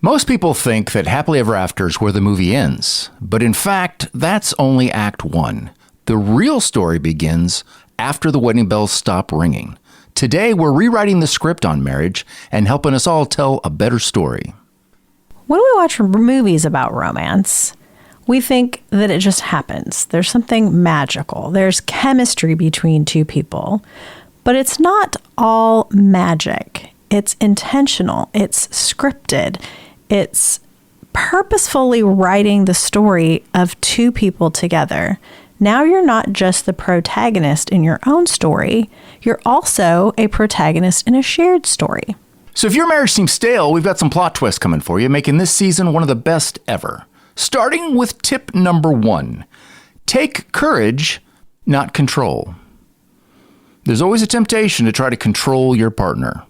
Most people think that Happily Ever After is where the movie ends, but in fact, that's only Act 1. The real story begins after the wedding bells stop ringing. Today, we're rewriting the script on marriage and helping us all tell a better story. When we watch movies about romance, we think that it just happens. There's something magical. There's chemistry between two people. But it's not all magic. It's intentional. It's scripted. It's purposefully writing the story of two people together. Now you're not just the protagonist in your own story. You're also a protagonist in a shared story. So if your marriage seems stale, we've got some plot twists coming for you, making this season one of the best ever. Starting with tip number 1. Take courage, not control. There's always a temptation to try to control your partner.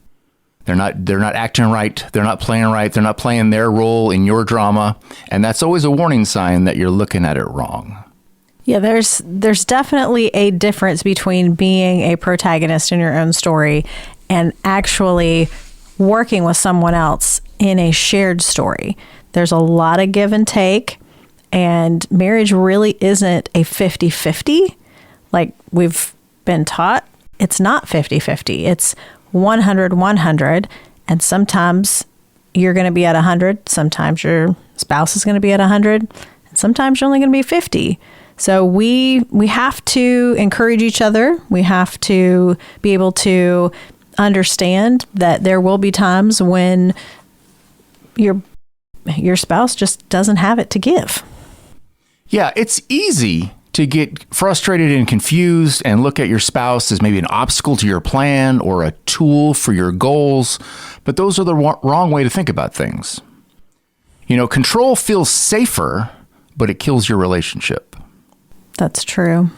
They're not acting right. They're not playing right. They're not playing their role in your drama. And that's always a warning sign that you're looking at it wrong. Yeah, there's definitely a difference between being a protagonist in your own story and actually working with someone else in a shared story. There's a lot of give and take, and marriage really isn't a 50-50 like we've been taught. It's not 50-50. It's 100-100, and sometimes you're going to be at 100. Sometimes your spouse is going to be at 100, and sometimes you're only going to be 50. So we have to encourage each other. We have to be able to understand that there will be times when your spouse just doesn't have it to give. Yeah, it's easy to get frustrated and confused and look at your spouse as maybe an obstacle to your plan or a tool for your goals, but those are the wrong way to think about things. You know, control feels safer, but it kills your relationship. That's true.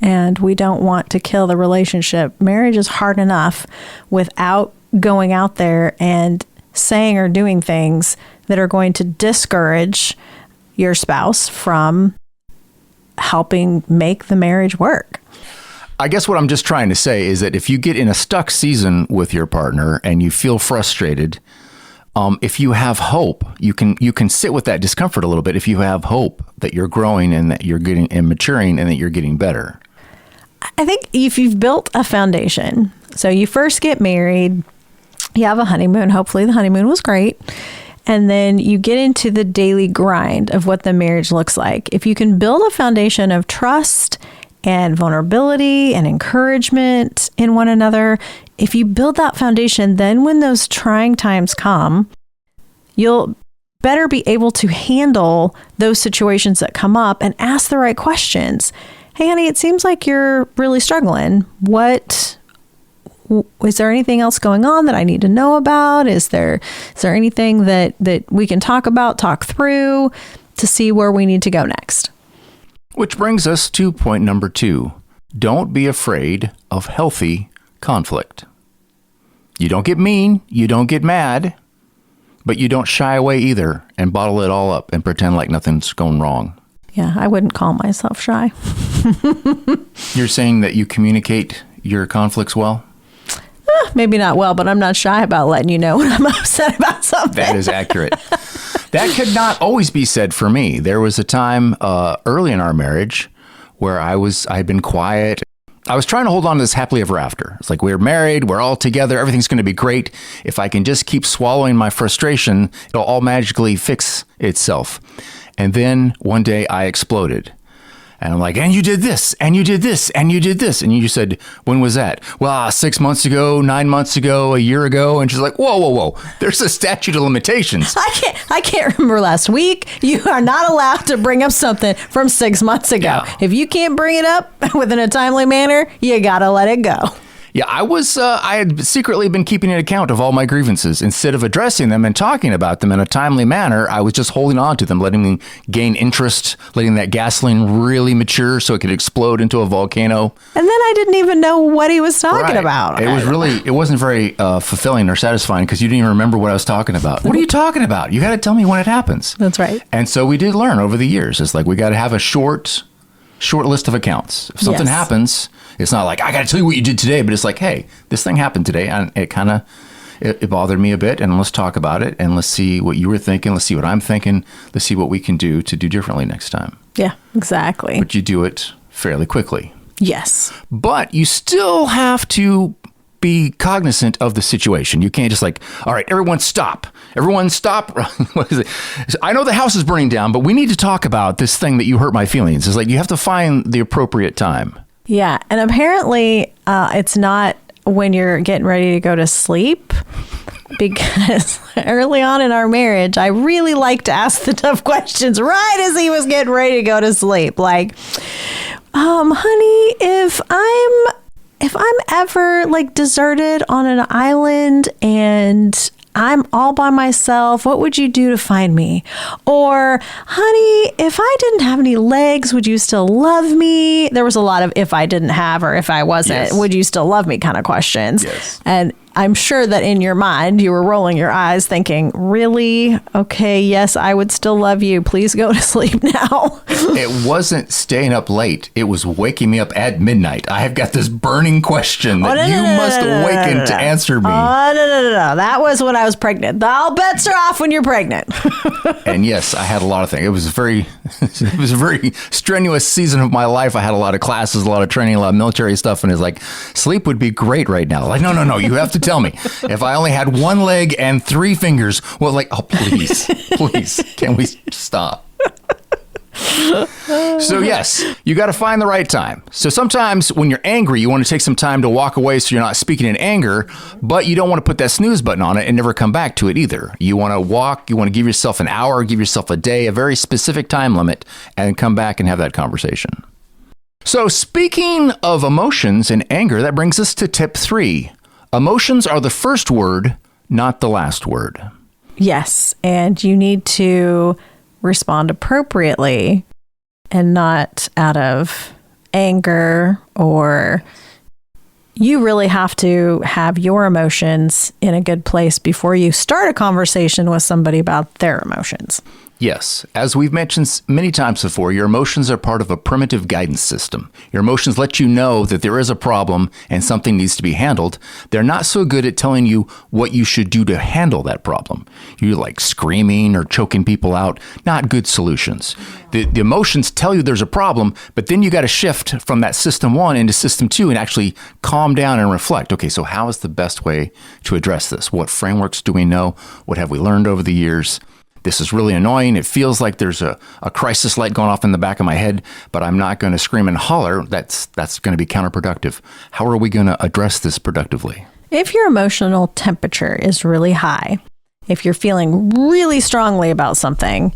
And we don't want to kill the relationship. Marriage is hard enough without going out there and saying or doing things that are going to discourage your spouse from helping make the marriage work. I guess what I'm just trying to say is that if you get in a stuck season with your partner and you feel frustrated, if you have hope, you can sit with that discomfort a little bit. If you have hope that you're growing and that you're getting and maturing and that you're getting better. I think if you've built a foundation, so you first get married, you have a honeymoon. Hopefully the honeymoon was great. And then you get into the daily grind of what the marriage looks like. If you can build a foundation of trust and vulnerability and encouragement in one another, if you build that foundation, then when those trying times come, you'll better be able to handle those situations that come up and ask the right questions. Hey, honey, it seems like you're really struggling. Is there anything else going on that I need to know about? Is there anything that we can talk through to see where we need to go next? Which brings us to point number 2. Don't be afraid of healthy conflict. You don't get mean, you don't get mad, but you don't shy away either and bottle it all up and pretend like nothing's going wrong. Yeah, I wouldn't call myself shy. You're saying that you communicate your conflicts well? Maybe not well, but I'm not shy about letting you know when I'm upset about something. That is accurate. That could not always be said for me. There was a time early in our marriage where I'd been quiet. I was trying to hold on to this happily ever after. It's like we're married, we're all together, everything's going to be great. If I can just keep swallowing my frustration, it'll all magically fix itself. And then one day I exploded. And I'm like, and you did this, and you did this, and you did this. And you just said, when was that? Well, 6 months ago, 9 months ago, a year ago. And she's like, whoa. There's a statute of limitations. I can't remember last week. You are not allowed to bring up something from 6 months ago. Yeah. If you can't bring it up within a timely manner, you got to let it go. Yeah, I had secretly been keeping an account of all my grievances. Instead of addressing them and talking about them in a timely manner, I was just holding on to them, letting them gain interest, letting that gasoline really mature so it could explode into a volcano. And then I didn't even know what he was talking about. It wasn't very fulfilling or satisfying because you didn't even remember what I was talking about. What are you talking about? You got to tell me when it happens. That's right. And so we did learn over the years. It's like we got to have a short list of accounts. If something happens, it's not like, I got to tell you what you did today, but it's like, hey, this thing happened today. And it kind of, it bothered me a bit, and let's talk about it, and let's see what you were thinking. Let's see what I'm thinking. Let's see what we can do to do differently next time. Yeah, exactly. But you do it fairly quickly. Yes. But you still have to be cognizant of the situation. You can't just like, all right, everyone stop. Everyone stop. What is it? I know the house is burning down, but we need to talk about this thing that you hurt my feelings. It's like you have to find the appropriate time. Yeah. And apparently it's not when you're getting ready to go to sleep, because early on in our marriage, I really like to ask the tough questions right as he was getting ready to go to sleep. Like, honey, if I'm ever like deserted on an island and I'm all by myself, what would you do to find me? Or, honey, if I didn't have any legs, would you still love me? There was a lot of if I didn't have or if I wasn't, would you still love me kind of questions. Yes. And I'm sure that in your mind, you were rolling your eyes thinking, really? Okay, yes, I would still love you. Please go to sleep now. It wasn't staying up late. It was waking me up at midnight. I have got this burning question that you must awaken to answer me. Oh, no. That was when I was pregnant. All bets are off when you're pregnant. And yes, I had a lot of things. It was a very strenuous season of my life. I had a lot of classes, a lot of training, a lot of military stuff. And it's like, sleep would be great right now. Like, no. You have to tell me. If I only had one leg and 3 fingers, well, like, oh, please, can we stop? So yes, you got to find the right time. So sometimes when you're angry, you want to take some time to walk away so you're not speaking in anger, but you don't want to put that snooze button on it and never come back to it either. You want to walk, you want to give yourself an hour, give yourself a day, a very specific time limit, and come back and have that conversation. So speaking of emotions and anger, that brings us to tip 3. Emotions are the first word, not the last word. Yes, and you need to respond appropriately and not out of anger, or you really have to have your emotions in a good place before you start a conversation with somebody about their emotions. Yes. As we've mentioned many times before, your emotions are part of a primitive guidance system. Your emotions let you know that there is a problem and something needs to be handled. They're not so good at telling you what you should do to handle that problem. You're like screaming or choking people out. Not good solutions. The emotions tell you there's a problem, but then you got to shift from that system 1 into system 2 and actually calm down and reflect. Okay, so how is the best way to address this? What frameworks do we know? What have we learned over the years? This is really annoying. It feels like there's a crisis light going off in the back of my head, but I'm not going to scream and holler. That's going to be counterproductive. How are we going to address this productively? If your emotional temperature is really high, if you're feeling really strongly about something,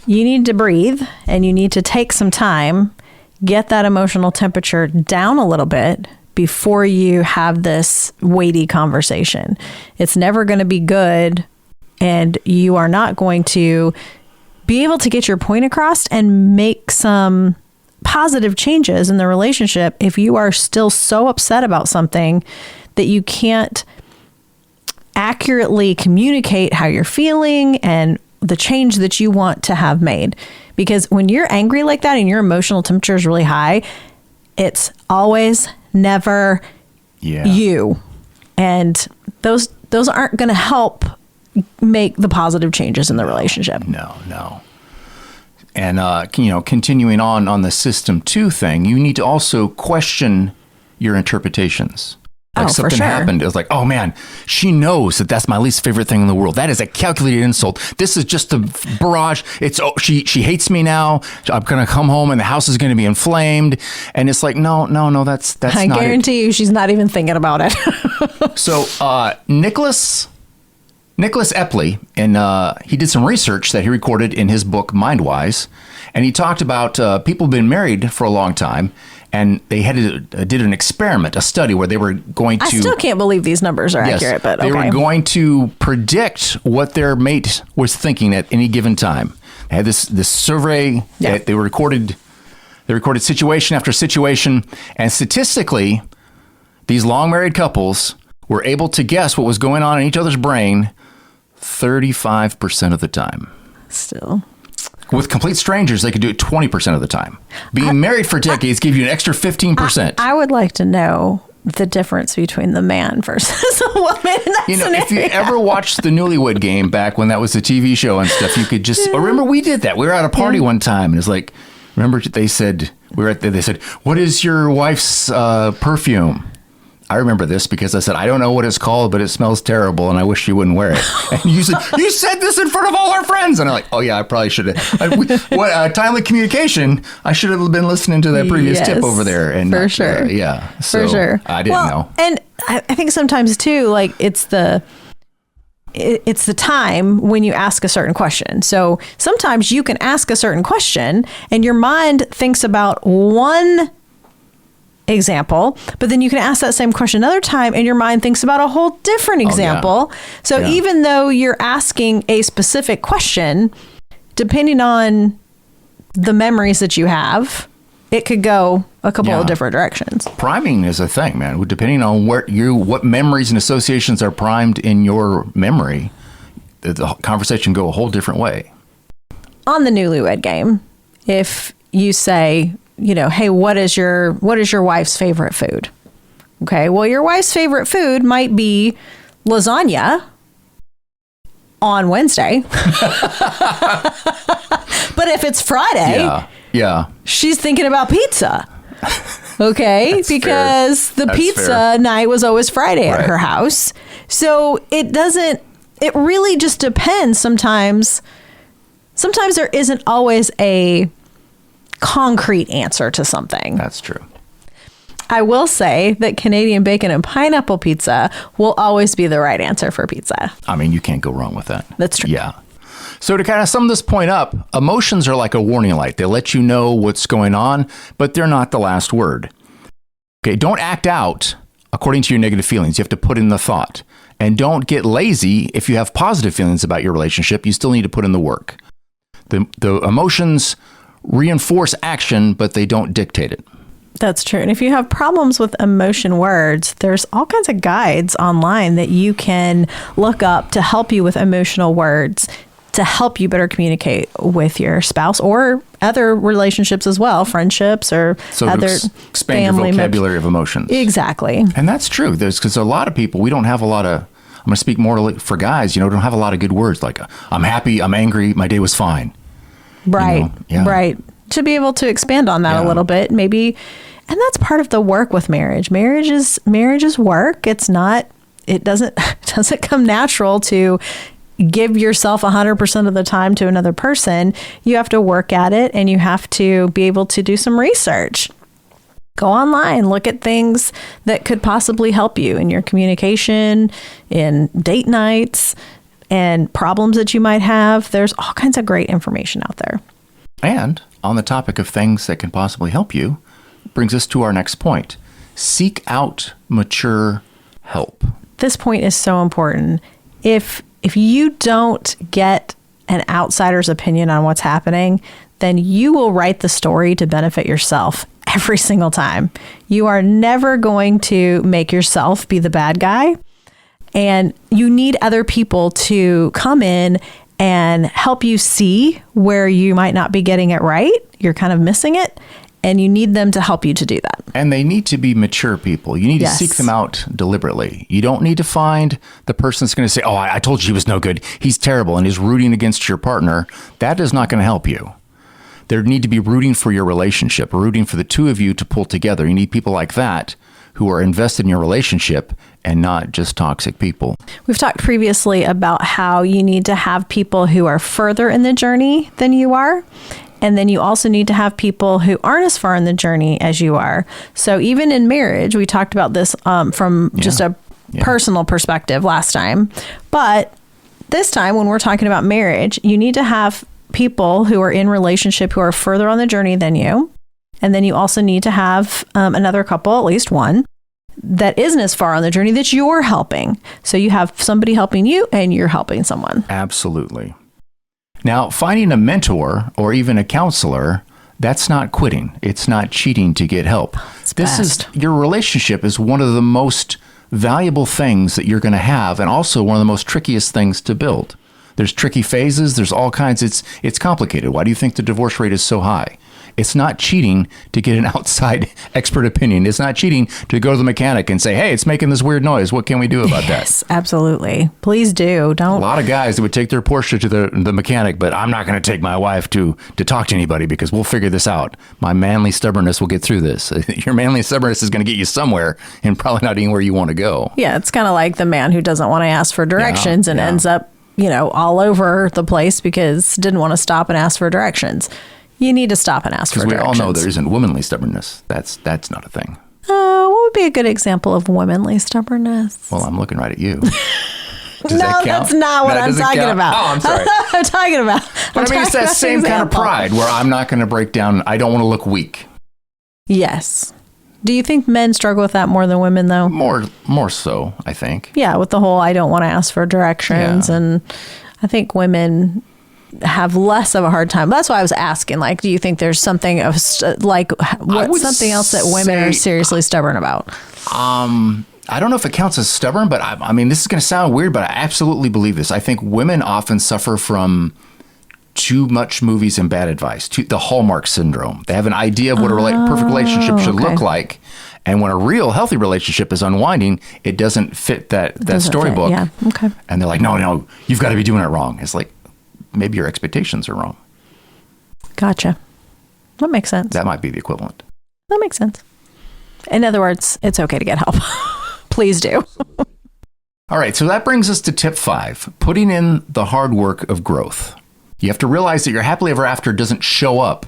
you need to breathe and you need to take some time, get that emotional temperature down a little bit before you have this weighty conversation. It's never going to be good. And you are not going to be able to get your point across and make some positive changes in the relationship if you are still so upset about something that you can't accurately communicate how you're feeling and the change that you want to have made. Because when you're angry like that and your emotional temperature is really high, it's always never you. And those aren't going to help make the positive changes in the relationship. No. And, continuing on the system 2 thing, you need to also question your interpretations. Like something happened. It was like, oh man, she knows that that's my least favorite thing in the world. That is a calculated insult. This is just a barrage. She hates me now. I'm going to come home and the house is going to be inflamed. And it's like, no, that's I not guarantee you she's not even thinking about it. So, Nicholas Epley, and he did some research that he recorded in his book Mindwise, and he talked about people been married for a long time, and they did an experiment, a study where they were going to. I still can't believe these numbers are accurate, but okay. They were going to predict what their mate was thinking at any given time. They had this survey that they recorded. They recorded situation after situation, and statistically, these long married couples were able to guess what was going on in each other's brain 35% of the time. Still. With complete strangers, they could do it 20% of the time. Being married for decades give you an extra 15%. I would like to know the difference between the man versus a woman in that scenario. If you ever watched the Newlywed Game back when that was a TV show and stuff, you could just remember we did that. We were at a party one time, and it's like, remember they said they said, "What is your wife's perfume?" I remember this because I said, "I don't know what it's called, but it smells terrible, and I wish you wouldn't wear it." And you said, "You said this in front of all our friends," and I'm like, "Oh yeah, I probably should have." Timely communication. I should have been listening to that previous tip over there, and for sure, So for sure. I didn't know, and I think sometimes too, like it's the time when you ask a certain question. So sometimes you can ask a certain question, and your mind thinks about one example, but then you can ask that same question another time and your mind thinks about a whole different example. So even though you're asking a specific question, depending on the memories that you have, it could go a couple of different directions. Priming is a thing, man. Depending on what memories and associations are primed in your memory, the conversation go a whole different way. On the Newlywed Game, if you say, hey, what is your wife's favorite food? Okay, well, your wife's favorite food might be lasagna on Wednesday. But if it's Friday, she's thinking about pizza. Okay, because the pizza night was always Friday at her house. So it really just depends sometimes. Sometimes there isn't always a concrete answer to something. That's true. I will say that Canadian bacon and pineapple pizza will always be the right answer for pizza. I mean, you can't go wrong with that. That's true. Yeah. So to kind of sum this point up, emotions are like a warning light. They let you know what's going on, but they're not the last word. Okay, don't act out according to your negative feelings. You have to put in the thought. And don't get lazy if you have positive feelings about your relationship. You still need to put in the work. The emotions reinforce action, but they don't dictate it. That's true. And if you have problems with emotion words, there's all kinds of guides online that you can look up to help you with emotional words, to help you better communicate with your spouse or other relationships as well, friendships or other expand your vocabulary of emotions. Exactly. And that's true. Because a lot of people, we don't have a lot of, I'm going to speak more for guys, don't have a lot of good words like I'm happy, I'm angry, my day was fine. Right. Right. To be able to expand on that a little bit, maybe. And that's part of the work with marriage. Marriage is work. It doesn't come natural to give yourself 100% of the time to another person. You have to work at it, and you have to be able to do some research. Go online, look at things that could possibly help you in your communication, in date nights, and problems that you might have. There's all kinds of great information out there. And on the topic of things that can possibly help you, brings us to our next point. Seek out mature help. This point is so important. If you don't get an outsider's opinion on what's happening, then you will write the story to benefit yourself every single time. You are never going to make yourself be the bad guy. And you need other people to come in and help you see where you might not be getting it right. You're kind of missing it. And you need them to help you to do that. And they need to be mature people. You need to seek them out deliberately. You don't need to find the person that's going to say, oh, I told you he was no good. He's terrible and he's rooting against your partner. That is not going to help you. There need to be rooting for your relationship, rooting for the two of you to pull together. You need people like that who are invested in your relationship and not just toxic people. We've talked previously about how you need to have people who are further in the journey than you are. And then you also need to have people who aren't as far in the journey as you are. So even in marriage, we talked about this from just a personal perspective last time. But this time, when we're talking about marriage, you need to have people who are in relationship who are further on the journey than you. And then you also need to have another couple, at least one, that isn't as far on the journey that you're helping. So you have somebody helping you and you're helping someone. Absolutely. Now, finding a mentor or even a counselor, that's not quitting. It's not cheating to get help. Your relationship is one of the most valuable things that you're going to have, and also one of the most trickiest things to build. There's tricky phases. There's all kinds. It's complicated. Why do you think the divorce rate is so high? It's not cheating to get an outside expert opinion. It's not cheating to go to the mechanic and say, hey, it's making this weird noise. What can we do about that? Yes, absolutely. Please do. Don't. A lot of guys that would take their Porsche to the mechanic, but I'm not going to take my wife to talk to anybody because we'll figure this out. My manly stubbornness will get through this. Your manly stubbornness is going to get you somewhere and probably not anywhere you want to go. Yeah, it's kind of like the man who doesn't want to ask for directions and ends up, all over the place because didn't want to stop and ask for directions. You need to stop and ask for directions. Because we all know there isn't womanly stubbornness. That's not a thing. What would be a good example of womanly stubbornness? Well, I'm looking right at you. No, that's not what I'm talking about. Oh, I'm sorry. I'm talking about. But I mean, it's that same kind of pride where I'm not going to break down. I don't want to look weak. Yes. Do you think men struggle with that more than women, though? More so, I think. Yeah, with the whole I don't want to ask for directions. Yeah. And I think women have less of a hard time. That's why I was asking, like, do you think there's something of what's something else that women are seriously stubborn about? I don't know if it counts as stubborn, but I mean, this is going to sound weird, but I absolutely believe this. I think women often suffer from too much movies and bad advice, the Hallmark syndrome. They have an idea of what a perfect relationship should look like. And when a real healthy relationship is unwinding, it doesn't fit that storybook. Yeah. Okay. And they're like, no, you've got to be doing it wrong. It's like, maybe your expectations are wrong. Gotcha. That makes sense. That might be the equivalent. That makes sense. In other words, it's okay to get help. Please do. All right. So that brings us to tip 5, putting in the hard work of growth. You have to realize that your happily ever after doesn't show up.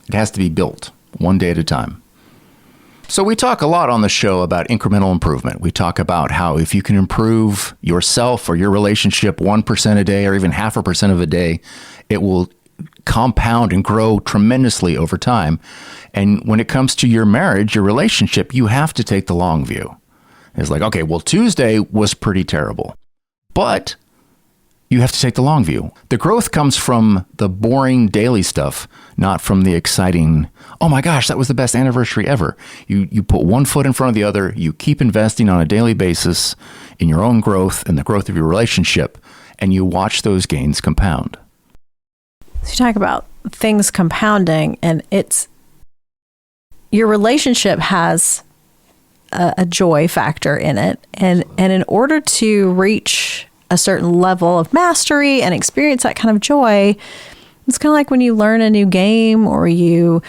It has to be built one day at a time. So we talk a lot on the show about incremental improvement. We talk about how if you can improve yourself or your relationship 1% a day or even 0.5% of a day, it will compound and grow tremendously over time. And when it comes to your marriage, your relationship, you have to take the long view. It's like, okay, well, Tuesday was pretty terrible, but you have to take the long view. The growth comes from the boring daily stuff, not from the exciting, oh my gosh, that was the best anniversary ever. You put one foot in front of the other. You keep investing on a daily basis in your own growth and the growth of your relationship, and you watch those gains compound. So you talk about things compounding, and your relationship has a joy factor in it. And in order to reach a certain level of mastery and experience that kind of joy, it's kind of like when you learn a new game or you're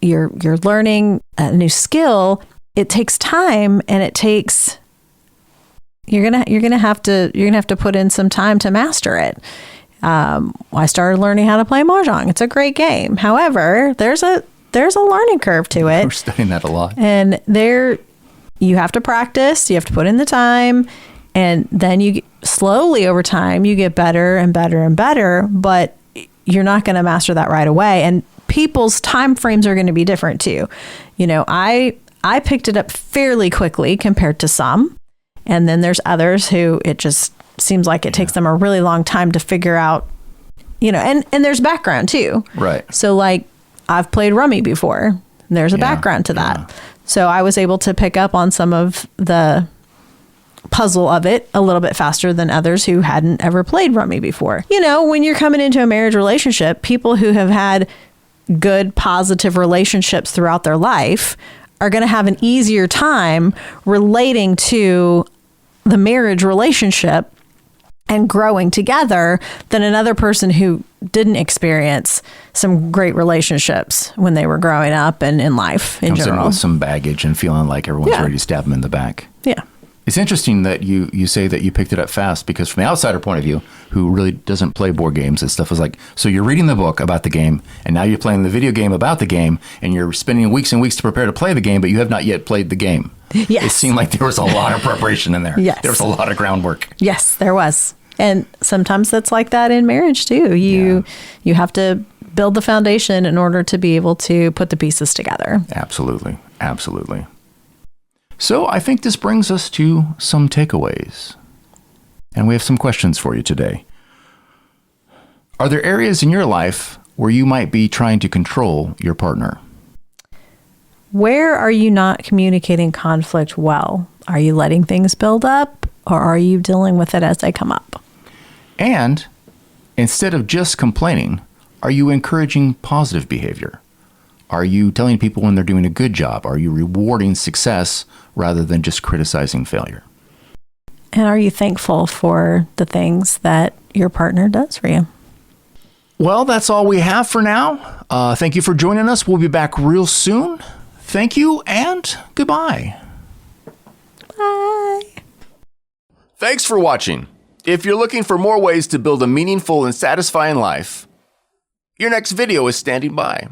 learning a new skill. It takes time, and you're gonna have to put in some time to master it. I started learning how to play Mahjong. It's a great game. However, there's a learning curve to it. We're studying that a lot. And you have to practice, you have to put in the time, and then slowly over time, you get better and better and better, but you're not going to master that right away. And people's time frames are going to be different too. I picked it up fairly quickly compared to some. And then there's others who it just seems like it takes them a really long time to figure out, and there's background too. Right. So like I've played rummy before. There's a background to that. Yeah. So I was able to pick up on some of the puzzle of it a little bit faster than others who hadn't ever played rummy before. When you're coming into a marriage relationship, people who have had good, positive relationships throughout their life are going to have an easier time relating to the marriage relationship and growing together than another person who didn't experience some great relationships when they were growing up and in life in general. With some baggage and feeling like everyone's ready to stab them in the back. Yeah. It's interesting that you say that you picked it up fast, because from the outsider point of view, who really doesn't play board games and stuff, is like, so you're reading the book about the game, and now you're playing the video game about the game, and you're spending weeks and weeks to prepare to play the game, but you have not yet played the game. Yes. It seemed like there was a lot of preparation in there. Yes. There was a lot of groundwork. Yes, there was. And sometimes that's like that in marriage too. You have to build the foundation in order to be able to put the pieces together. Absolutely. Absolutely. So I think this brings us to some takeaways. And we have some questions for you today. Are there areas in your life where you might be trying to control your partner? Where are you not communicating conflict well? Are you letting things build up, or are you dealing with it as they come up? And instead of just complaining, are you encouraging positive behavior? Are you telling people when they're doing a good job? Are you rewarding success rather than just criticizing failure? And are you thankful for the things that your partner does for you? Well, that's all we have for now. Thank you for joining us. We'll be back real soon. Thank you and goodbye. Bye. Thanks for watching. If you're looking for more ways to build a meaningful and satisfying life, your next video is standing by.